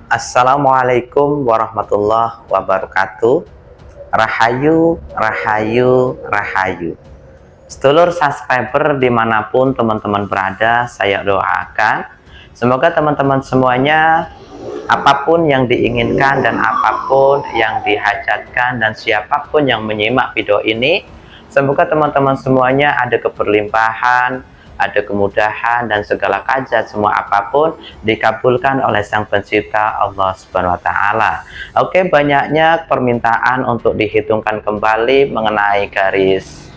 Assalamualaikum warahmatullahi wabarakatuh. Rahayu, rahayu, rahayu. Sedulur subscriber dimanapun teman-teman berada, saya doakan semoga teman-teman semuanya apapun yang diinginkan dan apapun yang dihajatkan dan siapapun yang menyimak video ini, semoga teman-teman semuanya ada keberlimpahan, ada kemudahan, dan segala hajat semua apapun dikabulkan oleh Sang Pencipta Allah Subhanahu wa Ta'ala. Oke, banyaknya permintaan untuk dihitungkan kembali mengenai garis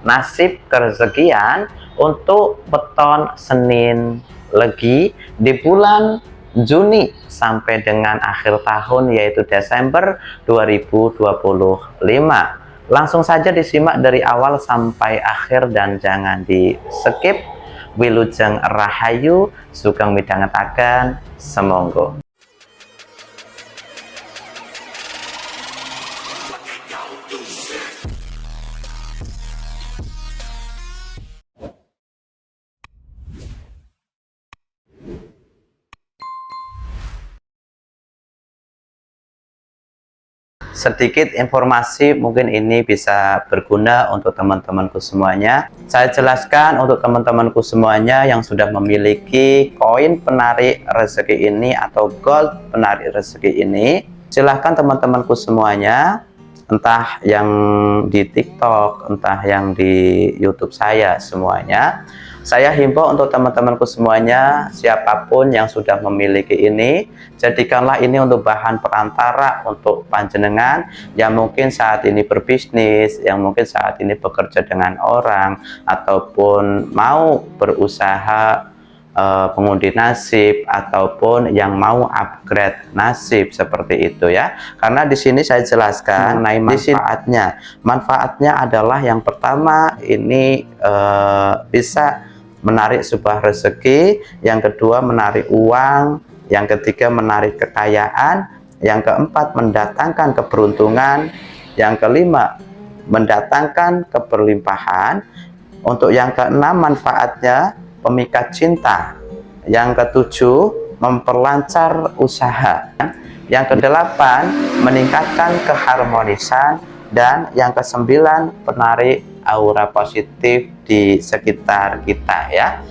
nasib kerezekian untuk weton Senin Legi di bulan Juni sampai dengan akhir tahun, yaitu Desember 2025. Langsung saja disimak dari awal sampai akhir dan jangan di skip. Wilujeng rahayu, sugeng midhangetaken, semonggo. Sedikit informasi, mungkin ini bisa berguna untuk teman-temanku semuanya. Saya jelaskan untuk teman-temanku semuanya yang sudah memiliki koin penarik rezeki ini atau gold penarik rezeki ini. Silahkan teman-temanku semuanya, entah yang di TikTok, entah yang di YouTube saya semuanya. Saya himbau untuk teman-temanku semuanya, siapapun yang sudah memiliki ini, jadikanlah ini untuk bahan perantara untuk panjenengan yang mungkin saat ini berbisnis, yang mungkin saat ini bekerja dengan orang, ataupun mau berusaha pengundi nasib, ataupun yang mau upgrade nasib seperti itu ya. Karena di sini saya jelaskan mengenai manfaatnya. Manfaatnya adalah yang pertama ini bisa menarik sebuah rezeki, yang kedua menarik uang, yang ketiga menarik kekayaan, yang keempat mendatangkan keberuntungan, yang kelima mendatangkan keberlimpahan, untuk yang keenam manfaatnya pemikat cinta, yang ketujuh memperlancar usaha, yang kedelapan meningkatkan keharmonisan, dan yang kesembilan penarik aura positif di sekitar kita ya.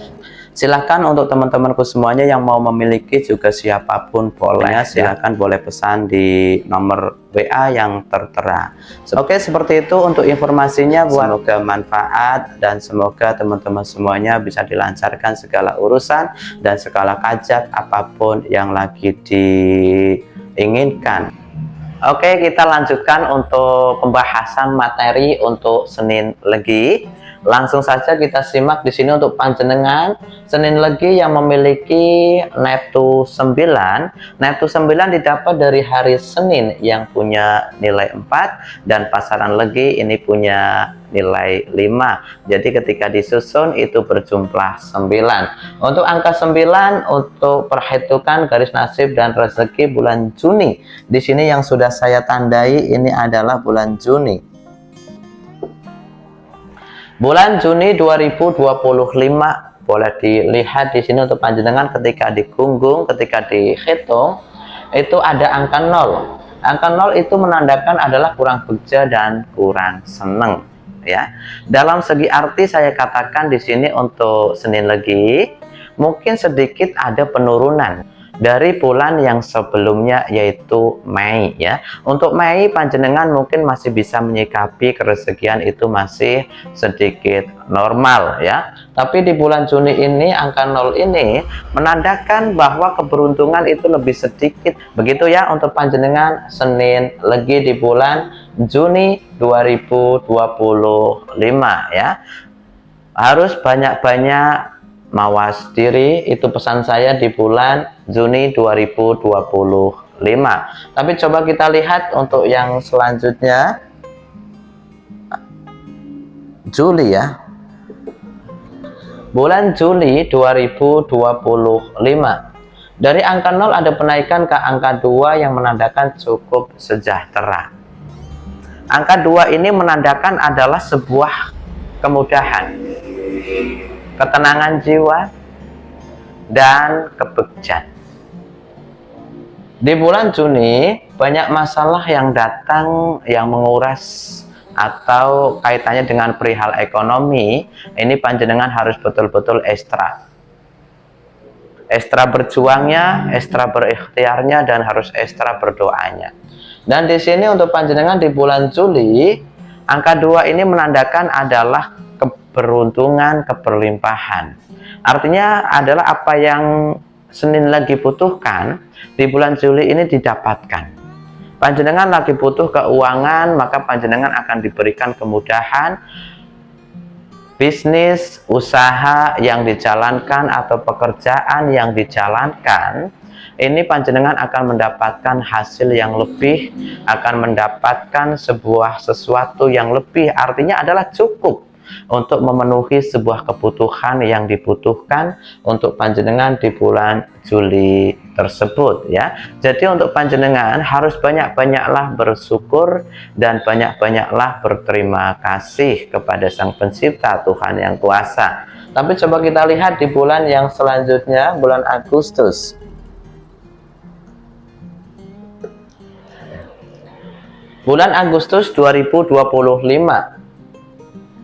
Silahkan untuk teman-temanku semuanya yang mau memiliki juga siapapun boleh, silahkan boleh pesan di nomor WA yang tertera. Oke, seperti itu untuk informasinya. Semoga manfaat dan semoga teman-teman semuanya bisa dilancarkan segala urusan dan segala hajat apapun yang lagi diinginkan. Oke, kita lanjutkan untuk pembahasan materi untuk Senin Legi. Langsung saja kita simak di sini untuk panjenengan Senin Legi yang memiliki Neptu 9. Neptu 9 didapat dari hari Senin yang punya nilai 4 dan pasaran Legi ini punya nilai 5. Jadi ketika disusun itu berjumlah 9. Untuk angka 9 untuk perhitungan garis nasib dan rezeki bulan Juni. Di sini yang sudah saya tandai ini adalah bulan Juni. Bulan Juni 2025 boleh dilihat di sini untuk panjenengan ketika digunggung, ketika dihitung itu ada angka 0. Angka 0 itu menandakan adalah kurang bekerja dan kurang seneng ya. Dalam segi arti saya katakan di sini untuk Senin Legi mungkin sedikit ada penurunan dari bulan yang sebelumnya yaitu Mei ya. Untuk Mei panjenengan mungkin masih bisa menyikapi kerezekian itu masih sedikit normal ya. Tapi di bulan Juni ini angka 0 ini menandakan bahwa keberuntungan itu lebih sedikit. Begitu ya untuk panjenengan Senin Legi di bulan Juni 2025 ya. Harus banyak-banyak mawas diri, itu pesan saya di bulan Juni 2025. Tapi coba kita lihat untuk yang selanjutnya Juli ya. Bulan Juli 2025. Dari angka 0 ada penaikan ke angka 2 yang menandakan cukup sejahtera. Angka 2 ini menandakan adalah sebuah kemudahan, ketenangan jiwa, dan kebegjan. Di bulan Juni banyak masalah yang datang yang menguras atau kaitannya dengan perihal ekonomi. Ini panjenengan harus betul-betul ekstra berjuangnya, ekstra berikhtiarnya, dan harus ekstra berdoanya. Dan di sini untuk panjenengan di bulan Juli, angka 2 ini menandakan adalah keberuntungan, keberlimpahan. Artinya adalah apa yang Senin lagi butuhkan di bulan Juli ini didapatkan. Panjenengan lagi butuh keuangan, maka panjenengan akan diberikan kemudahan. Bisnis, usaha yang dijalankan atau pekerjaan yang dijalankan, ini panjenengan akan mendapatkan hasil yang lebih, akan mendapatkan sesuatu yang lebih, artinya adalah cukup untuk memenuhi sebuah kebutuhan yang dibutuhkan untuk panjenengan di bulan Juli tersebut ya. Jadi untuk panjenengan harus banyak-banyaklah bersyukur dan banyak-banyaklah berterima kasih kepada Sang Pencipta, Tuhan Yang Kuasa. Tapi coba kita lihat di bulan yang selanjutnya, bulan Agustus. Bulan Agustus 2025.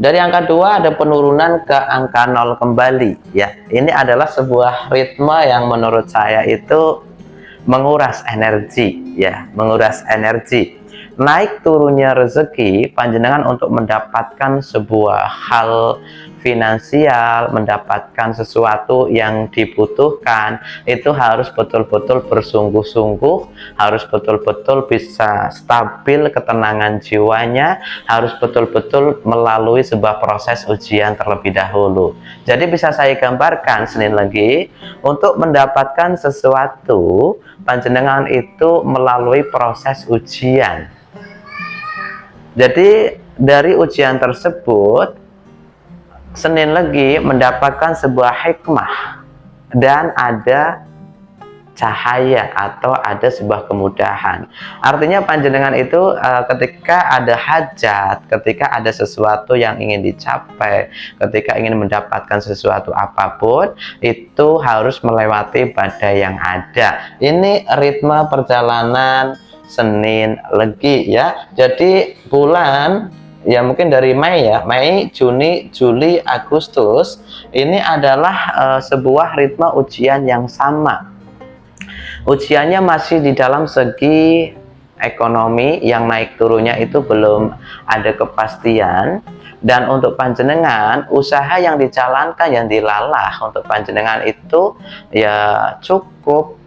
Dari angka 2 ada penurunan ke angka 0 kembali ya. Ini adalah sebuah ritme yang menurut saya itu menguras energi ya, menguras energi. Naik turunnya rezeki panjenengan untuk mendapatkan sebuah hal finansial, mendapatkan sesuatu yang dibutuhkan, itu harus betul-betul bersungguh-sungguh, harus betul-betul bisa stabil ketenangan jiwanya, harus betul-betul melalui sebuah proses ujian terlebih dahulu. Jadi bisa saya gambarkan Senin lagi, untuk mendapatkan sesuatu panjenengan itu melalui proses ujian. Jadi dari ujian tersebut Senin lagi mendapatkan sebuah hikmah dan ada cahaya atau ada sebuah kemudahan. Artinya panjenengan itu ketika ada hajat, ketika ada sesuatu yang ingin dicapai, ketika ingin mendapatkan sesuatu apapun, itu harus melewati badai yang ada. Ini ritme perjalanan Senin legi ya. Jadi bulan ya mungkin dari Mei ya, Mei, Juni, Juli, Agustus ini adalah sebuah ritme ujian yang sama. Ujiannya masih di dalam segi ekonomi, yang naik turunnya itu belum ada kepastian. Dan untuk panjenengan, usaha yang dijalankan, yang dilalah untuk panjenengan itu ya cukup,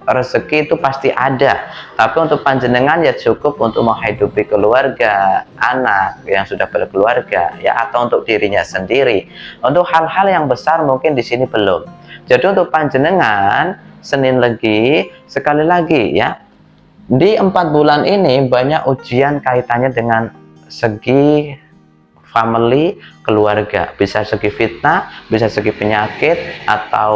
rezeki itu pasti ada, tapi untuk panjenengan ya cukup untuk menghidupi keluarga, anak yang sudah berkeluarga ya, atau untuk dirinya sendiri. Untuk hal-hal yang besar mungkin di sini belum. Jadi untuk panjenengan Senin lagi, sekali lagi ya, di 4 bulan ini banyak ujian kaitannya dengan segi family, keluarga, bisa segi fitnah, bisa segi penyakit, atau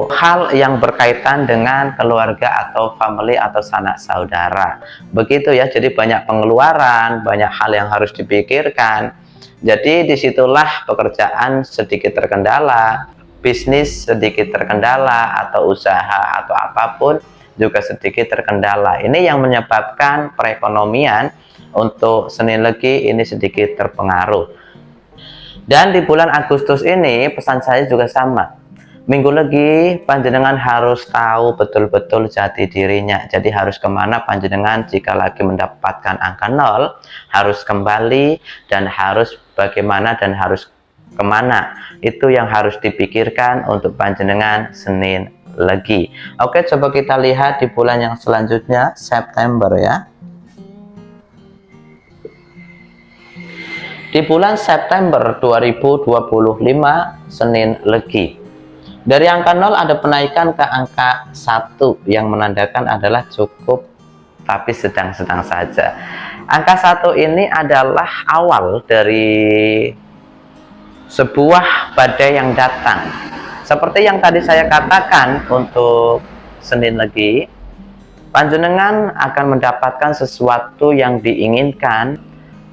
hal yang berkaitan dengan keluarga atau family atau sanak saudara. Begitu ya, jadi banyak pengeluaran, banyak hal yang harus dipikirkan. Jadi disitulah pekerjaan sedikit terkendala, bisnis sedikit terkendala, atau usaha atau apapun juga sedikit terkendala. Ini yang menyebabkan perekonomian untuk Senin legi ini sedikit terpengaruh. Dan di bulan Agustus ini pesan saya juga sama. Minggu legi panjenengan harus tahu betul-betul jati dirinya. Jadi harus kemana panjenengan jika lagi mendapatkan angka 0, harus kembali dan harus bagaimana dan harus kemana. Itu yang harus dipikirkan untuk panjenengan Senin legi. Oke, coba kita lihat di bulan yang selanjutnya, September ya. Di bulan September 2025 Senin legi, dari angka 0 ada penaikan ke angka 1 yang menandakan adalah cukup tapi sedang-sedang saja. Angka 1 ini adalah awal dari sebuah badai yang datang. Seperti yang tadi saya katakan untuk Senin legi, panjenengan akan mendapatkan sesuatu yang diinginkan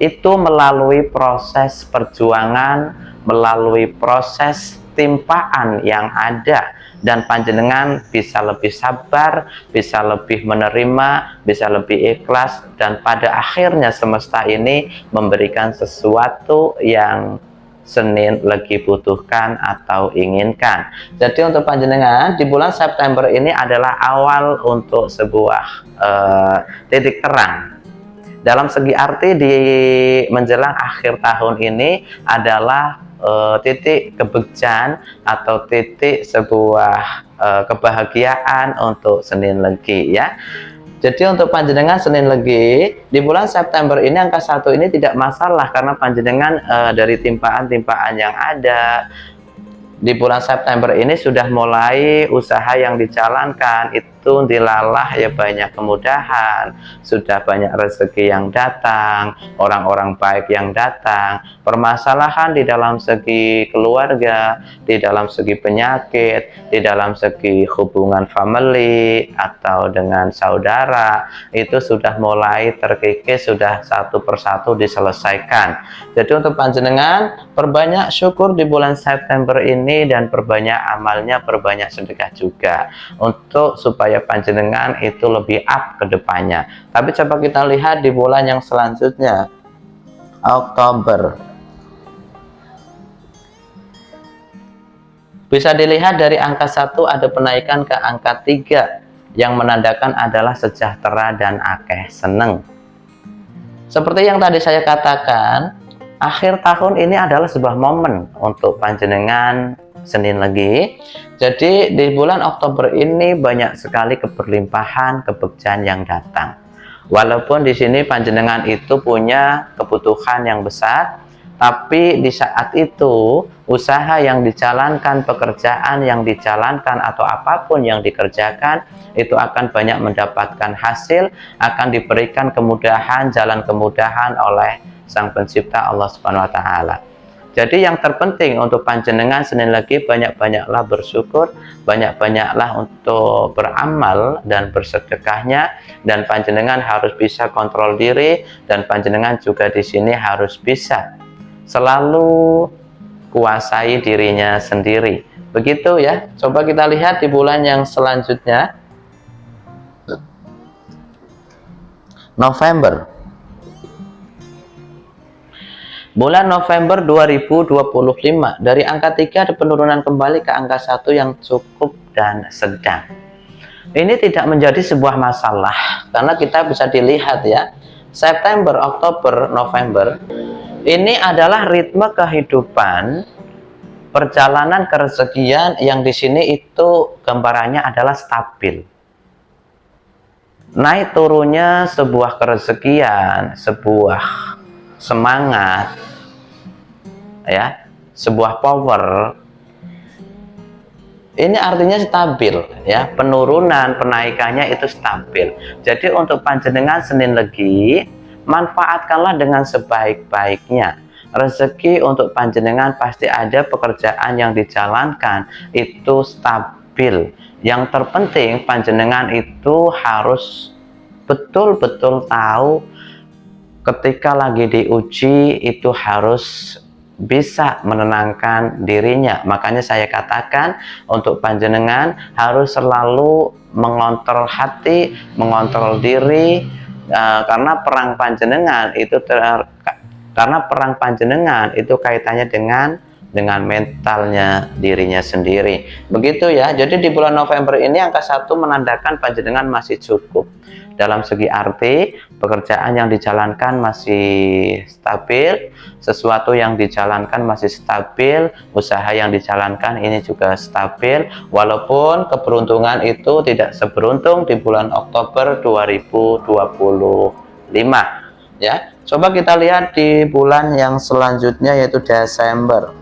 itu melalui proses perjuangan, melalui proses timpaan yang ada dan panjenengan bisa lebih sabar, bisa lebih menerima, bisa lebih ikhlas, dan pada akhirnya semesta ini memberikan sesuatu yang Senin lagi butuhkan atau inginkan. Jadi untuk panjenengan di bulan September ini adalah awal untuk sebuah titik terang. Dalam segi arti di menjelang akhir tahun ini adalah titik kebejan atau titik sebuah kebahagiaan untuk Senin Legi ya. Jadi untuk panjenengan Senin Legi di bulan September ini angka 1 ini tidak masalah karena panjenengan dari timpaan-timpaan yang ada di bulan September ini sudah mulai usaha yang dijalankan itu dilalah ya, banyak kemudahan, sudah banyak rezeki yang datang, orang-orang baik yang datang. Permasalahan di dalam segi keluarga, di dalam segi penyakit, di dalam segi hubungan family atau dengan saudara itu sudah mulai terkikis, sudah satu persatu diselesaikan. Jadi untuk panjenengan perbanyak syukur di bulan September ini dan perbanyak amalnya, perbanyak sedekah juga untuk supaya panjenengan itu lebih up ke depannya. Tapi coba kita lihat di bulan yang selanjutnya, Oktober. Bisa dilihat dari angka 1 ada penaikan ke angka 3 yang menandakan adalah sejahtera dan akeh seneng. Seperti yang tadi saya katakan, akhir tahun ini adalah sebuah momen untuk panjenengan Senin Legi. Jadi di bulan Oktober ini banyak sekali keberlimpahan, kebejan yang datang. Walaupun di sini panjenengan itu punya kebutuhan yang besar, tapi di saat itu usaha yang dijalankan, pekerjaan yang dijalankan atau apapun yang dikerjakan itu akan banyak mendapatkan hasil, akan diberikan kemudahan, jalan kemudahan oleh Sang Pencipta Allah Subhanahu wa taala. Jadi yang terpenting untuk panjenengan Senin Legi, banyak-banyaklah bersyukur, banyak-banyaklah untuk beramal dan bersedekahnya, dan panjenengan harus bisa kontrol diri, dan panjenengan juga di sini harus bisa selalu kuasai dirinya sendiri. Begitu ya. Coba kita lihat di bulan yang selanjutnya, November. Bulan November 2025, dari angka 3 ada penurunan kembali ke angka 1 yang cukup dan sedang. Ini tidak menjadi sebuah masalah karena kita bisa dilihat ya, September, Oktober, November ini adalah ritme kehidupan perjalanan kerezekian yang di sini itu gambarannya adalah stabil. Naik turunnya sebuah kerezekian, sebuah semangat ya, sebuah power, ini artinya stabil ya, penurunan penaikannya itu stabil. Jadi untuk panjenengan Senin Legi, manfaatkanlah dengan sebaik-baiknya. Rezeki untuk panjenengan pasti ada, pekerjaan yang dijalankan itu stabil. Yang terpenting panjenengan itu harus betul-betul tahu ketika lagi diuji itu harus bisa menenangkan dirinya. Makanya saya katakan untuk panjenengan harus selalu mengontrol hati, mengontrol diri, karena perang panjenengan itu kaitannya dengan mentalnya dirinya sendiri. Begitu ya. Jadi di bulan November ini angka 1 menandakan panjenengan masih cukup. Dalam segi arti, pekerjaan yang dijalankan masih stabil, sesuatu yang dijalankan masih stabil, usaha yang dijalankan ini juga stabil, walaupun keberuntungan itu tidak seberuntung di bulan Oktober 2025. Ya, coba kita lihat di bulan yang selanjutnya yaitu Desember.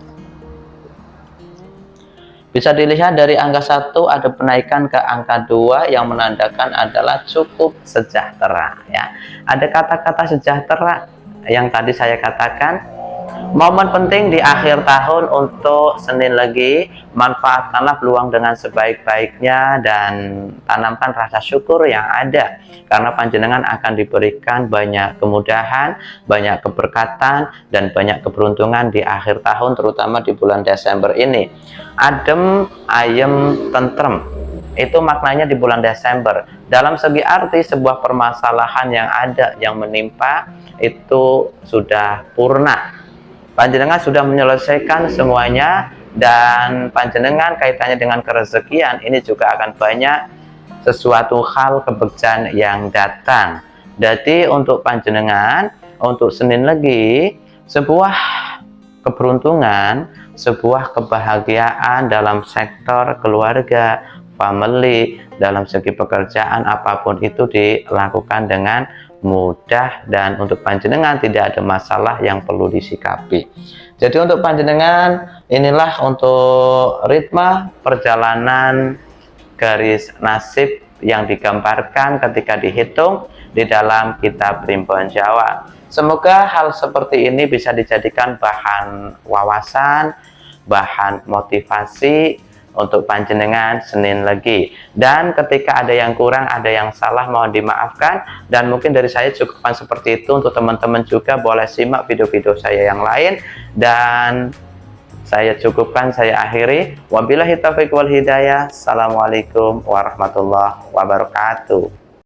Bisa dilihat dari angka 1 ada penaikan ke angka 2 yang menandakan adalah cukup sejahtera ya. Ada kata-kata sejahtera yang tadi saya katakan, Momen penting di akhir tahun untuk Senin Legi, manfaatkanlah peluang dengan sebaik-baiknya dan tanamkan rasa syukur yang ada. Karena panjenengan akan diberikan banyak kemudahan, banyak keberkatan, dan banyak keberuntungan di akhir tahun, terutama di bulan Desember ini. Adem, ayem, tentrem. Itu maknanya di bulan Desember. Dalam segi arti, sebuah permasalahan yang ada, yang menimpa, itu sudah purna. Panjenengan sudah menyelesaikan semuanya, dan panjenengan kaitannya dengan kerezekian ini juga akan banyak sesuatu hal kebejan yang datang. Jadi untuk panjenengan, untuk Senin Legi, sebuah keberuntungan, sebuah kebahagiaan dalam sektor keluarga, family, dalam segi pekerjaan, apapun itu dilakukan dengan mudah, dan untuk panjenengan tidak ada masalah yang perlu disikapi. Jadi untuk panjenengan, inilah untuk ritme perjalanan garis nasib yang digambarkan ketika dihitung di dalam kitab Primbon Jawa. Semoga hal seperti ini bisa dijadikan bahan wawasan, bahan motivasi untuk panjenengan Senin Legi. Dan ketika ada yang kurang, ada yang salah, mohon dimaafkan. Dan mungkin dari saya cukupkan seperti itu. Untuk teman-teman juga boleh simak video-video saya yang lain. Dan saya cukupkan, saya akhiri. Wabillahi taufiq wal hidayah. Assalamualaikum warahmatullahi wabarakatuh.